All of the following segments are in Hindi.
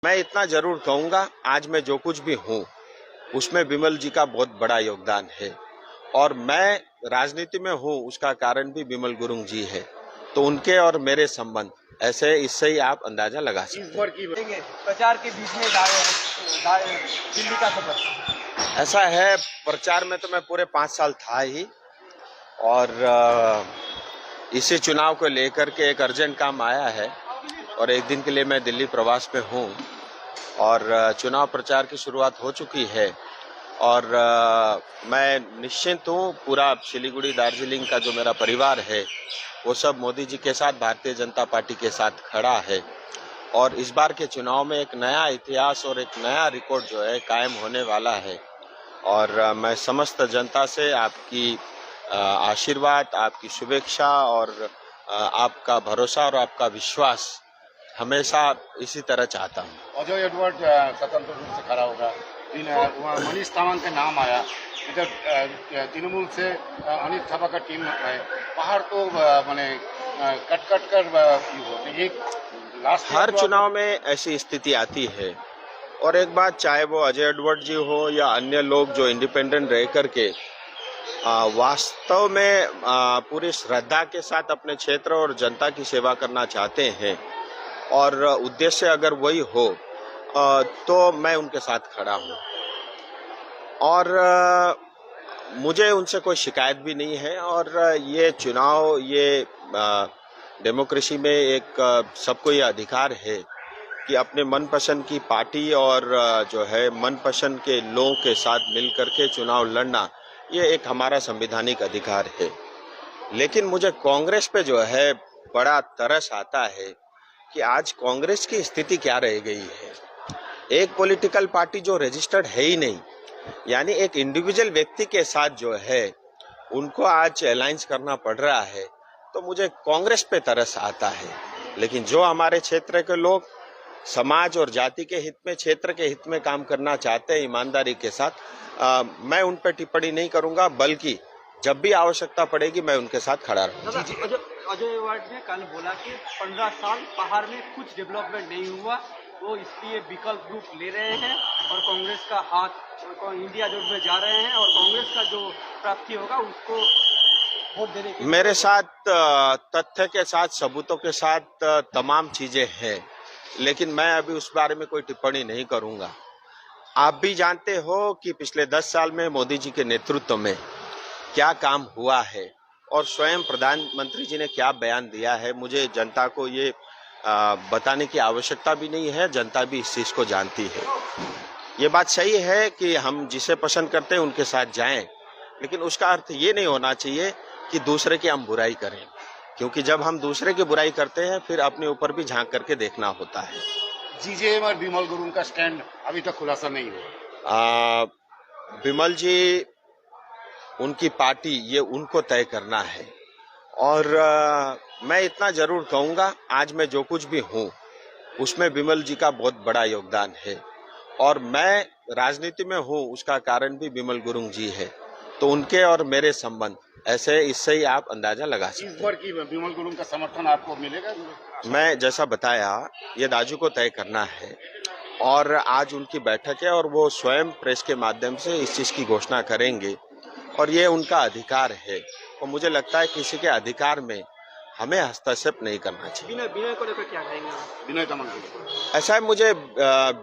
मैं इतना जरूर कहूंगा, आज मैं जो कुछ भी हूँ उसमें बिमल जी का बहुत बड़ा योगदान है और मैं राजनीति में हूँ उसका कारण भी बिमल गुरुंग जी है। तो उनके और मेरे संबंध ऐसे, इससे ही आप अंदाजा लगा सकते हैं। प्रचार के बीच में दिल्ली का सफर ऐसा है, प्रचार में तो मैं पूरे 5 साल था ही और इसी चुनाव को लेकर के एक अर्जेंट काम आया है और एक दिन के लिए मैं दिल्ली प्रवास में हूँ और चुनाव प्रचार की शुरुआत हो चुकी है और मैं निश्चिंत हूँ। पूरा सिलीगुड़ी दार्जिलिंग का जो मेरा परिवार है वो सब मोदी जी के साथ, भारतीय जनता पार्टी के साथ खड़ा है और इस बार के चुनाव में एक नया इतिहास और एक नया रिकॉर्ड जो है कायम होने वाला है और मैं समस्त जनता से आपकी आशीर्वाद, आपकी शुभेच्छा और आपका भरोसा और आपका विश्वास हमेशा इसी तरह चाहता हूँ। अजय एडवर्ड स्वतंत्र रूप से खड़ा होगा, वहाँ मनीष तामांग का नाम आया, इधर तृणमूल से अनिल थापा का टीम है, बाहर तो मैंने कट कर ये लास्ट हर चुनाव में ऐसी स्थिति आती है और एक बात, चाहे वो अजय एडवर्ड जी हो या अन्य लोग जो इंडिपेंडेंट रह करके वास्तव में पूरी श्रद्धा के साथ अपने क्षेत्र और जनता की सेवा करना चाहते हैं और उद्देश्य अगर वही हो तो मैं उनके साथ खड़ा हूँ और मुझे उनसे कोई शिकायत भी नहीं है और ये चुनाव, ये डेमोक्रेसी में एक सबको ये अधिकार है कि अपने मनपसंद की पार्टी और जो है मनपसंद के लोगों के साथ मिल करके चुनाव लड़ना, ये एक हमारा संवैधानिक अधिकार है। लेकिन मुझे कांग्रेस पे जो है बड़ा तरस आता है कि आज कांग्रेस की स्थिति क्या रह गई है। एक पॉलिटिकल पार्टी जो रजिस्टर्ड है ही नहीं, यानी एक इंडिविजुअल व्यक्ति के साथ जो है उनको आज अलायंस करना पड़ रहा है, तो मुझे कांग्रेस पे तरस आता है। लेकिन जो हमारे क्षेत्र के लोग समाज और जाति के हित में, क्षेत्र के हित में काम करना चाहते हैं ईमानदारी के साथ, मैं उन पर टिप्पणी नहीं करूंगा, बल्कि जब भी आवश्यकता पड़ेगी मैं उनके साथ खड़ा रहूंगा। अजय एडवर्ड ने कल बोला कि 15 साल पहाड़ में कुछ डेवलपमेंट नहीं हुआ, वो इसलिए विकल्प रूप ले रहे हैं और कांग्रेस का हाथ इंडिया जोड़ में जा रहे हैं और कांग्रेस का जो प्राप्ति होगा उसको वोट देने के मेरे साथ तथ्य के साथ, सबूतों के साथ तमाम चीजें हैं, लेकिन मैं अभी उस बारे में कोई टिप्पणी नहीं करूंगा। आप भी जानते हो कि पिछले 10 साल में मोदी जी के नेतृत्व में क्या काम हुआ है और स्वयं प्रधानमंत्री जी ने क्या बयान दिया है। मुझे जनता को ये बताने की आवश्यकता भी नहीं है, जनता भी इस चीज को जानती है। ये बात सही है कि हम जिसे पसंद करते हैं उनके साथ जाएं, लेकिन उसका अर्थ ये नहीं होना चाहिए कि दूसरे की हम बुराई करें, क्योंकि जब हम दूसरे की बुराई करते हैं फिर अपने ऊपर भी झांक करके देखना होता है। जीजेएम और बिमल गुरुंग का स्टैंड अभी तक खुलासा नहीं हुआ। बिमल जी, उनकी पार्टी, ये उनको तय करना है और मैं इतना जरूर कहूंगा, आज मैं जो कुछ भी हूँ उसमें बिमल जी का बहुत बड़ा योगदान है और मैं राजनीति में हूँ उसका कारण भी बिमल गुरुंग जी है। तो उनके और मेरे संबंध ऐसे, इससे ही आप अंदाजा लगा सकते हैं। इस बार की बिमल गुरुंग का समर्थन आपको मिलेगा? मैं जैसा बताया, ये दाजू को तय करना है और आज उनकी बैठक है और वो स्वयं प्रेस के माध्यम से इस चीज की घोषणा करेंगे और ये उनका अधिकार है और मुझे लगता है किसी के अधिकार में हमें हस्तक्षेप नहीं करना चाहिए। विनय को लेकर क्या कहेंगे? विनय तामांग, ऐसा है, मुझे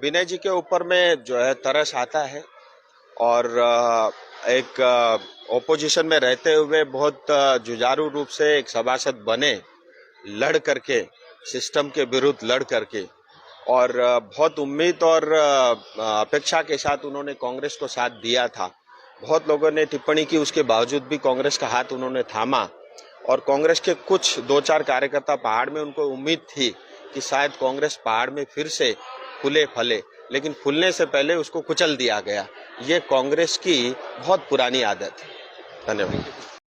विनय जी के ऊपर में जो है तरस आता है और एक ओपोजिशन में रहते हुए बहुत जुझारू रूप से एक सभासद बने, लड़ करके, सिस्टम के विरुद्ध लड़ करके, और बहुत उम्मीद और अपेक्षा के साथ उन्होंने कांग्रेस को साथ दिया था। बहुत लोगों ने टिप्पणी की, उसके बावजूद भी कांग्रेस का हाथ उन्होंने थामा और कांग्रेस के कुछ 2-4 कार्यकर्ता पहाड़ में, उनको उम्मीद थी कि शायद कांग्रेस पहाड़ में फिर से फूले फले, लेकिन फूलने से पहले उसको कुचल दिया गया। ये कांग्रेस की बहुत पुरानी आदत है। धन्यवाद।